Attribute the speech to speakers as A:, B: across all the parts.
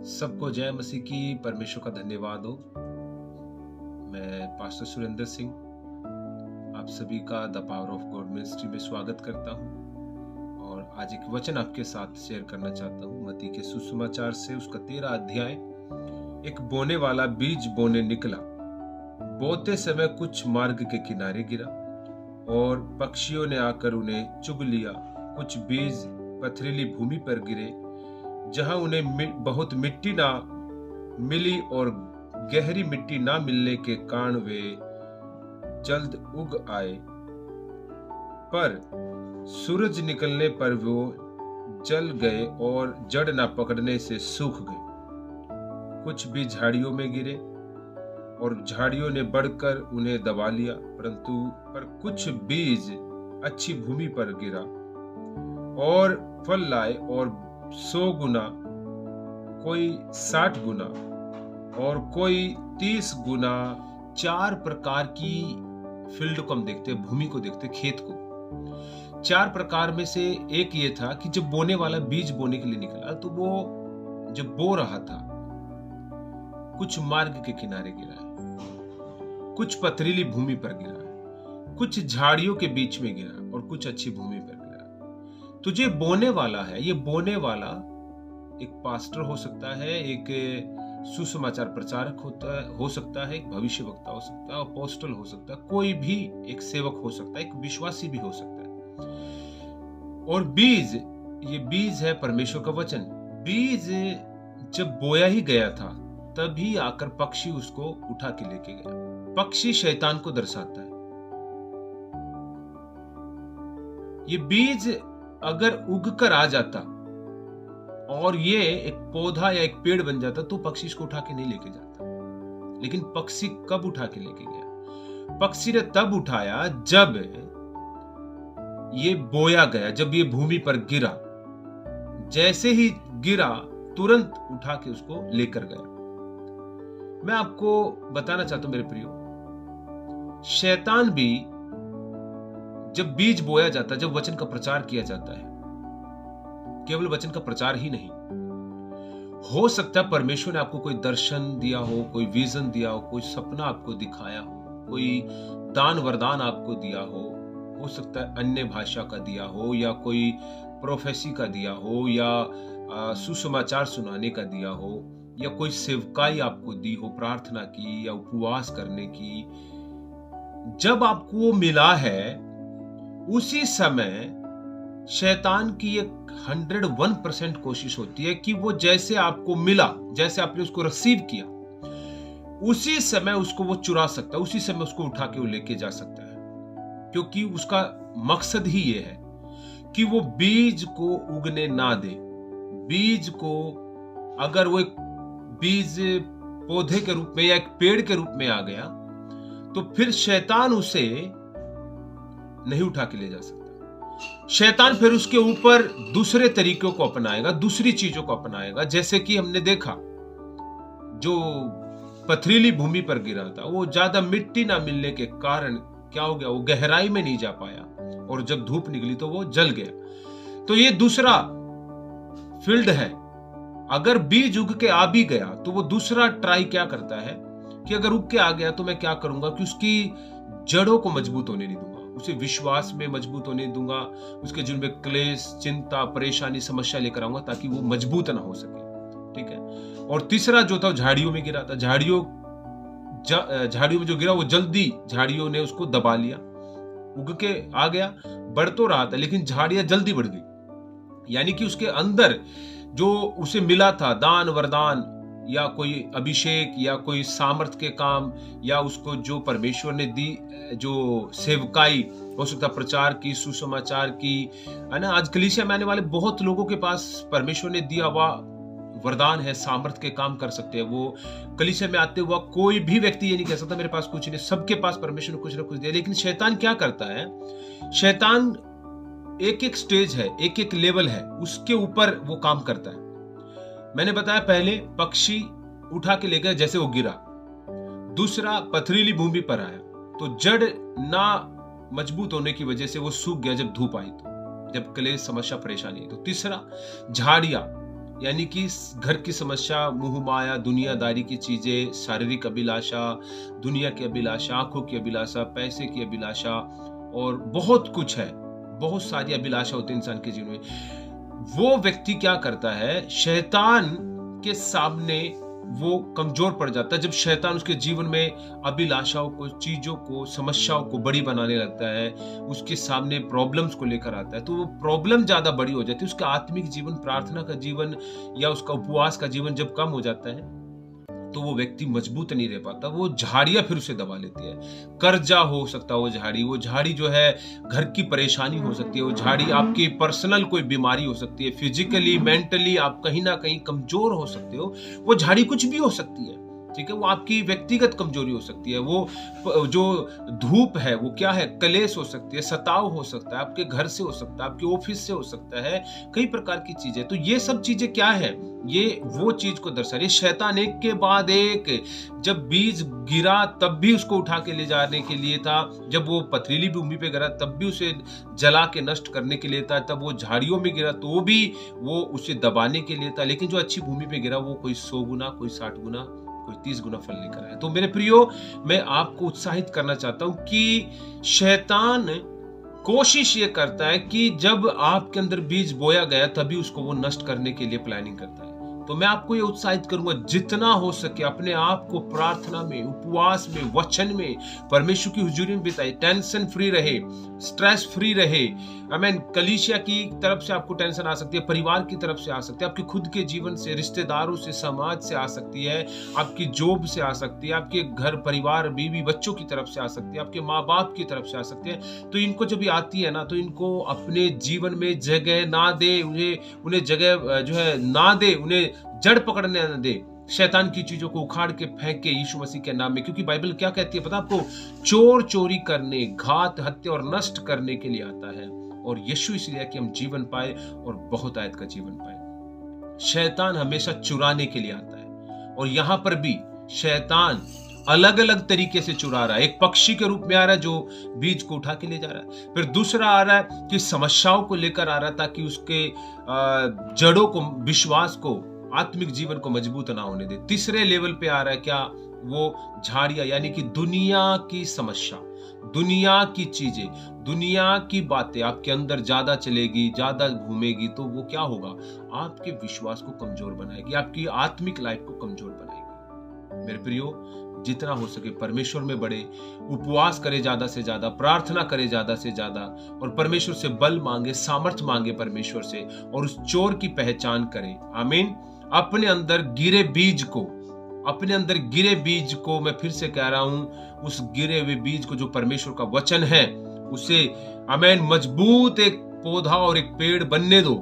A: सबको जय मसीह की। परमेश्वर का धन्यवाद हो। मैं पास्टर सुरेंद्र सिंह आप सभी का the power of God ministry में स्वागत करता हूं और आज एक वचन आपके साथ शेयर करना चाहता हूं। मत्ती के सुसमाचार से उसका 13 अध्याय। एक बोने वाला बीज बोने निकला। बोते समय कुछ मार्ग के किनारे गिरा और पक्षियों ने आकर उन्हें चुग लिया। कुछ बीज पथरीली भूमि पर गिरे जहां उन्हें बहुत मिट्टी ना मिली और गहरी मिट्टी ना मिलने के कारण वे जल्द उग आए, पर सूरज निकलने पर वो जल गए और जड़ ना पकड़ने से सूख गए। कुछ भी झाड़ियों में गिरे और झाड़ियों ने बढ़कर उन्हें दबा लिया, पर कुछ बीज अच्छी भूमि पर गिरा और फल लाए और 100 गुना, कोई 60 गुना और कोई 30 गुना। 4 प्रकार की फील्ड को हम देखते हैं, भूमि को देखते हैं, खेत को। 4 प्रकार में से एक ये था कि जब बोने वाला बीज बोने के लिए निकला तो वो जब बो रहा था, कुछ मार्ग के किनारे गिरा है, कुछ पथरीली भूमि पर गिरा है, कुछ झाड़ियों के बीच में गिरा और कुछ अच्छी भूमि पर गिरा। तो जो बोने वाला है, ये बोने वाला एक पास्टर हो सकता है, एक सुसमाचार प्रचारक हो सकता है, एक भविष्यवक्ता हो सकता है, अपोस्टल हो सकता है, कोई भी एक सेवक हो सकता है, एक विश्वासी भी हो सकता है। और बीज, ये बीज है परमेश्वर का वचन। बीज जब बोया ही गया था तभी आकर पक्षी उसको उठा के लेके गया। पक्षी शैतान को दर्शाता है। ये बीज अगर उग कर आ जाता और ये एक पौधा या एक पेड़ बन जाता तो पक्षी इसको उठा के नहीं लेके जाता। लेकिन पक्षी कब उठा के लेके गया? पक्षी ने तब उठाया जब ये बोया गया, जब ये भूमि पर गिरा। जैसे ही गिरा तुरंत उठा के उसको लेकर गया। मैं आपको बताना चाहता हूं मेरे प्रियो, शैतान भी जब बीज बोया जाता है, जब वचन का प्रचार किया जाता है, केवल वचन का प्रचार ही नहीं, हो सकता है परमेश्वर ने आपको कोई दर्शन दिया हो, कोई विजन दिया हो, कोई सपना आपको दिखाया हो, कोई दान वरदान आपको दिया हो सकता है अन्य भाषा का दिया हो, या कोई प्रोफेसी का दिया हो, या सुसमाचार सुनाने का दिया हो, या कोई सेवकाई आपको दी हो, प्रार्थना की या उपवास करने की। जब आपको वो मिला है, उसी समय शैतान की एक 101% कोशिश होती है कि वो जैसे आपको मिला, जैसे आपने उसको रिसीव किया, उसी समय उसको वो चुरा सकता है, उसी समय उसको उठा के वो लेके जा सकता है। क्योंकि उसका मकसद ही ये है कि वो बीज को उगने ना दे। बीज को, अगर वो एक बीज पौधे के रूप में या एक पेड़ के रूप में आ गया तो फिर शैतान उसे नहीं उठा के ले जा सकता। शैतान फिर उसके ऊपर दूसरे तरीकों को अपनाएगा, दूसरी चीजों को अपनाएगा। जैसे कि हमने देखा, जो पथरीली भूमि पर गिरा था, वो ज्यादा मिट्टी ना मिलने के कारण क्या हो गया, वो गहराई में नहीं जा पाया और जब धूप निकली तो वो जल गया। तो ये दूसरा फील्ड है। अगर बीज उग के आ भी गया तो वो दूसरा ट्राई क्या करता है कि अगर उग के आ गया तो मैं क्या करूंगा कि उसकी जड़ों को मजबूत होने नहीं दूंगा, उसे विश्वास में मजबूत होने दूंगा, उसके जीवन में क्लेश, चिंता, परेशानी, समस्या लेकर आऊंगा ताकि वो मजबूत ना हो सके। ठीक है। और तीसरा जो था, झाड़ियों में गिरा था। झाड़ियों में जो गिरा, वो जल्दी झाड़ियों ने उसको दबा लिया। उग के आ गया, बढ़ तो रहा था लेकिन झाड़ियां जल्दी बढ़ गई। यानी कि उसके अंदर जो उसे मिला था दान वरदान, या कोई अभिषेक, या कोई सामर्थ के काम, या उसको जो परमेश्वर ने दी, जो सेवकाई हो सकता, प्रचार की, सुसमाचार की, है ना। आज कलीसिया में आने वाले बहुत लोगों के पास परमेश्वर ने दिया हुआ वरदान है, सामर्थ के काम कर सकते हैं। वो कलीसिया में आते हुआ कोई भी व्यक्ति ये नहीं कह सकता मेरे पास कुछ नहीं। सबके पास परमेश्वर ने कुछ ना कुछ दिया। लेकिन शैतान क्या करता है, शैतान एक एक स्टेज है, एक एक लेवल है, उसके ऊपर वो काम करता है। मैंने बताया पहले, पक्षी उठा के ले गया जैसे वो गिरा। दूसरा, पथरीली भूमि पर आया तो जड़ ना मजबूत होने की वजह से वो सूख गया जब धूप आई, तो जब क्लेश, समस्या, परेशानी। तो तीसरा, झाड़ियां, यानी कि घर की समस्या, मोह माया, दुनियादारी की चीजें, शारीरिक अभिलाषा, दुनिया की अभिलाषा, आंखों की अभिलाषा, पैसे की अभिलाषा और बहुत कुछ है। बहुत सारी अभिलाषा होती है इंसान के जीवन में। वो व्यक्ति क्या करता है, शैतान के सामने वो कमजोर पड़ जाता है। जब शैतान उसके जीवन में अभिलाषाओं को, चीजों को, समस्याओं को बड़ी बनाने लगता है, उसके सामने प्रॉब्लम्स को लेकर आता है, तो वो प्रॉब्लम ज्यादा बड़ी हो जाती है। उसका आत्मिक जीवन, प्रार्थना का जीवन या उसका उपवास का जीवन जब कम हो जाता है, तो वो व्यक्ति मजबूत नहीं रह पाता। वो झाड़ियां फिर उसे दबा लेती है। कर्जा हो सकता है वो झाड़ी जो है घर की परेशानी हो सकती है, वो झाड़ी आपकी पर्सनल कोई बीमारी हो सकती है, फिजिकली, मेंटली आप कहीं ना कहीं कमजोर हो सकते हो। वो झाड़ी कुछ भी हो सकती है, ठीक है। वो आपकी व्यक्तिगत कमजोरी हो सकती है। वो जो धूप है वो क्या है, कलेश हो सकती है, सताव हो सकता है, आपके घर से हो सकता है, आपके ऑफिस से हो सकता है, कई प्रकार की चीजें। तो ये सब चीजें क्या है, ये वो चीज को दर्शा रही है। शैतान एक के बाद एक, जब बीज गिरा तब भी उसको उठा के ले जाने के लिए था, जब वो पथरीली भूमि पे गिरा तब भी उसे जला के नष्ट करने के लिए था, तब वो झाड़ियों में गिरा तो भी वो उसे दबाने के लिए था। लेकिन जो अच्छी भूमि पे गिरा वो कोई 100 गुना, कोई 60 गुना, कोई 30 गुना फल लेकर आया। तो मेरे प्रियो, मैं आपको उत्साहित करना चाहता हूं कि शैतान कोशिश ये करता है कि जब आपके अंदर बीज बोया गया तभी उसको वो नष्ट करने के लिए प्लानिंग करता है। तो मैं आपको ये उत्साहित करूंगा, जितना हो सके अपने आप को प्रार्थना में, उपवास में, वचन में, परमेश्वर की हुजूरी में बिताइए। टेंशन फ्री रहे, स्ट्रेस फ्री रहे। आमीन। कलीसिया की तरफ से आपको टेंशन आ सकती है, परिवार की तरफ से आ सकती है, आपके खुद के जीवन से, रिश्तेदारों से, समाज से आ सकती है, आपकी जॉब से आ सकती है, आपके घर परिवार, बीवी बच्चों की तरफ से आ सकती है, आपके माँ बाप की तरफ से आ सकती है। तो इनको जब ये आती है ना, तो इनको अपने जीवन में जगह ना दे, उन्हें जगह जो है ना दे, उन्हें जड़ पकड़ने न दे। शैतान की चीजों को उखाड़ के फेंक के यीशु मसीह के नाम में, क्योंकि बाइबल क्या कहती है पता आपको, चोर चोरी करने, घात, हत्या और नष्ट करने के लिए आता है, और यीशु इसलिए कि हम जीवन पाए और बहुत आयत का जीवन पाए। शैतान हमेशा चुराने के लिए आता है, और यहां पर भी शैतान अलग अलग तरीके से चुरा रहा है। एक पक्षी के रूप में आ रहा है जो बीज को उठा के ले जा रहा है, फिर दूसरा आ रहा है कि समस्याओं को लेकर आ रहा है ताकि उसके जड़ों को, विश्वास को, आत्मिक जीवन को मजबूत ना होने दे। तीसरे लेवल पे आ रहा है क्या, वो झाड़ियां, यानी कि दुनिया की समस्या, दुनिया की चीजें, दुनिया की बातें आपके अंदर ज्यादा चलेगी, ज्यादा घूमेगी, तो वो क्या होगा, आपके विश्वास को कमजोर बनाएगी, आपकी आत्मिक लाइफ को कमजोर बनाएगी। मेरे प्रियो, जितना हो सके परमेश्वर में बढ़े, उपवास करे ज्यादा से ज्यादा, प्रार्थना करे ज्यादा से ज्यादा, और परमेश्वर से बल मांगे, सामर्थ्य मांगे परमेश्वर से, और उस चोर की पहचान करे। आमीन। अपने अंदर गिरे बीज को मैं फिर से कह रहा हूं, उस गिरे हुए बीज को जो परमेश्वर का वचन है, उसे आमीन मजबूत एक पौधा और एक पेड़ बनने दो,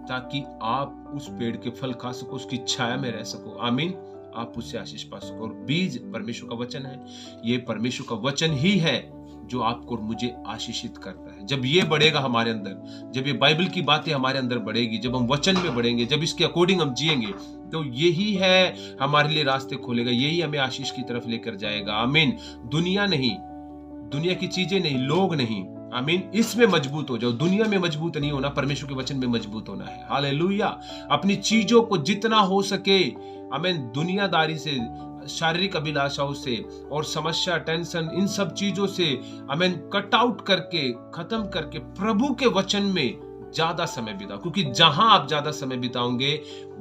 A: ताकि आप उस पेड़ के फल खा सको, उसकी छाया में रह सको। आमीन। आप उससे आशीष पा सको। और बीज परमेश्वर का वचन है। ये परमेश्वर का वचन ही है जो आपको और मुझे आशीषित करता है। जब ये बढ़ेगा हमारे अंदर, जब ये बाइबल की बातें हमारे अंदर बढ़ेगी, जब हम वचन में बढ़ेंगे, जब इसके अकॉर्डिंग हम जिएंगे, तो यही है हमारे लिए रास्ते खोलेगा, यही हमें आशीष की तरफ लेकर जाएगा। आमीन। दुनिया नहीं, दुनिया की चीजें नहीं, लोग नहीं। आमीन। इसमें मजबूत हो जाओ। दुनिया में मजबूत नहीं होना, परमेश्वर के वचन में मजबूत होना है। हालेलुया। अपनी चीजों को जितना हो सके, आमीन, दुनियादारी से, शारीरिक अभिलाषाओं से और समस्या, टेंशन, इन सब चीजों से आमीन कट आउट करके, खत्म करके प्रभु के वचन में ज्यादा समय बिताओ, क्योंकि जहां आप ज्यादा समय बिताओगे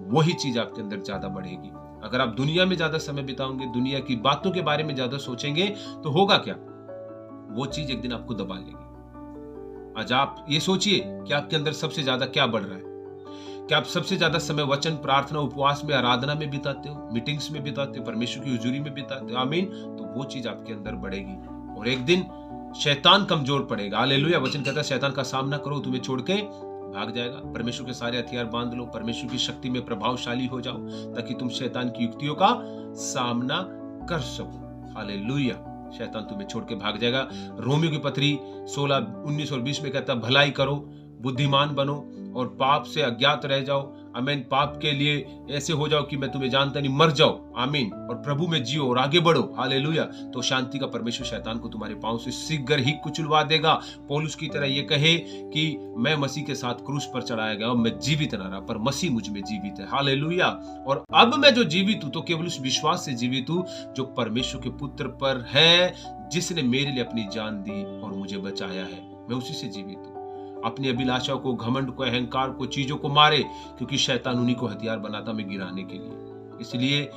A: वही चीज आपके अंदर ज्यादा बढ़ेगी। अगर आप दुनिया में ज्यादा समय बिताओगे, दुनिया की बातों के बारे में ज्यादा सोचेंगे, तो होगा क्या, वो चीज एक दिन आपको दबा लेगी। आज आप ये सोचिए कि आपके अंदर सबसे ज्यादा क्या बढ़ रहा है। क्या आप सबसे ज्यादा समय वचन, प्रार्थना, उपवास में, आराधना में बिताते हो, मीटिंग्स में बिताते हो, परमेश्वर की हुजूरी में बिताते हो? आमीन। तो वो चीज आपके अंदर बढ़ेगी और एक दिन शैतान कमजोर पड़ेगा। हालेलुया। वचन कहता है शैतान का सामना करो, तुम्हें छोड़ के भाग जाएगा। परमेश्वर के सारे हथियार बांध लो, परमेश्वर की शक्ति में प्रभावशाली हो जाओ, ताकि तुम शैतान की युक्तियों का सामना कर सको। हालेलुया। शैतान तुम्हें छोड़ के भाग जाएगा। रोमियो की पत्री 16, 19 और 20 में कहता है भलाई करो, बुद्धिमान बनो और पाप से अज्ञात रह जाओ। आमीन, पाप के लिए ऐसे हो जाओ कि मैं तुम्हें जानता नहीं, मर जाओ, आमीन, और प्रभु में जियो और आगे बढ़ो, हालेलुया, तो शांति का परमेश्वर शैतान को तुम्हारे पांव से शीघ्र ही कुचलवा देगा। पौलुस की तरह ये कहे कि मैं मसीह के साथ क्रूस पर चढ़ाया गया और मैं जीवित न रहा, पर मसीह मुझ में जीवित है, हालेलुया। और अब मैं जो जीवित हूं तो केवल उस विश्वास से जीवित हूं जो परमेश्वर के पुत्र पर है, जिसने मेरे लिए अपनी जान दी और मुझे बचाया है। मैं उसी से जीवित हूं। अपनी अभिलाषाओं को, घमंड को, अहंकार को, चीजों को मारे, क्योंकि शैतान उन्हीं को हथियार बनाता मैं गिराने के लिए। इसलिए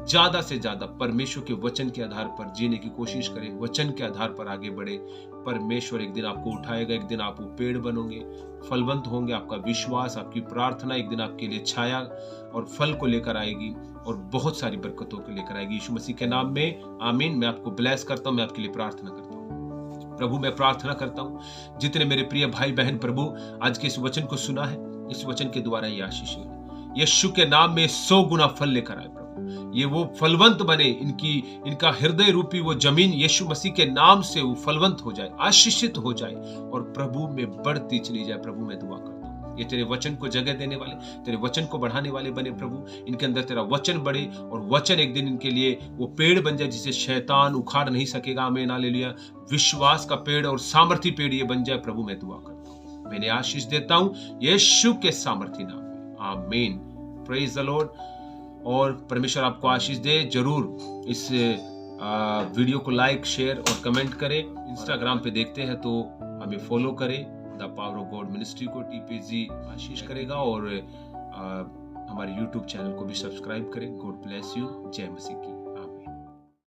A: ज्यादा से ज्यादा परमेश्वर के वचन के आधार पर जीने की कोशिश करें, वचन के आधार पर आगे बढ़े। परमेश्वर एक दिन आपको उठाएगा, एक दिन आप वो पेड़ बनोगे, फलवंत होंगे। आपका विश्वास, आपकी प्रार्थना एक दिन आपके लिए छाया और फल को लेकर आएगी और बहुत सारी बरकतों को लेकर आएगी। यीशु मसीह के नाम में आमीन। मैं आपको ब्लेस करता हूं, मैं आपके लिए प्रार्थना करता हूं। प्रभु, मैं प्रार्थना करता हूं जितने मेरे प्रिय भाई बहन प्रभु आज के इस वचन को सुना है, इस वचन के द्वारा ये आशीष है, यीशु के नाम में 100 गुना फल लेकर आए प्रभु। ये वो फलवंत बने, इनका हृदय रूपी वो जमीन यीशु मसीह के नाम से वो फलवंत हो जाए, आशीषित हो जाए और प्रभु में बढ़ती चली जाए। प्रभु मैं दुआ करता हूं ये तेरे वचन को जगह देने वाले, तेरे वचन को बढ़ाने वाले बने प्रभु। इनके अंदर तेरा वचन बढ़े और वचन एक दिन इनके लिए वो पेड़ बन जाए जिसे शैतान उखाड़ नहीं सकेगा। आमीन, हालेलुया। विश्वास का पेड़ और सामर्थी पेड़ ये बन जाए प्रभु, मैं दुआ करता हूं। मैंने आशीष देता हूं यीशु के सामर्थी नाम में, आमीन। Praise the Lord. और परमेश्वर आपको आशीष दे। जरूर इस वीडियो को लाइक, शेयर और कमेंट करें। इंस्टाग्राम पे देखते हैं तो हमें फॉलो करें, the power of God ministry को। TPG आशीष करेगा और हमारे YouTube चैनल को भी सब्सक्राइब करें। God bless you. जय मसीह की।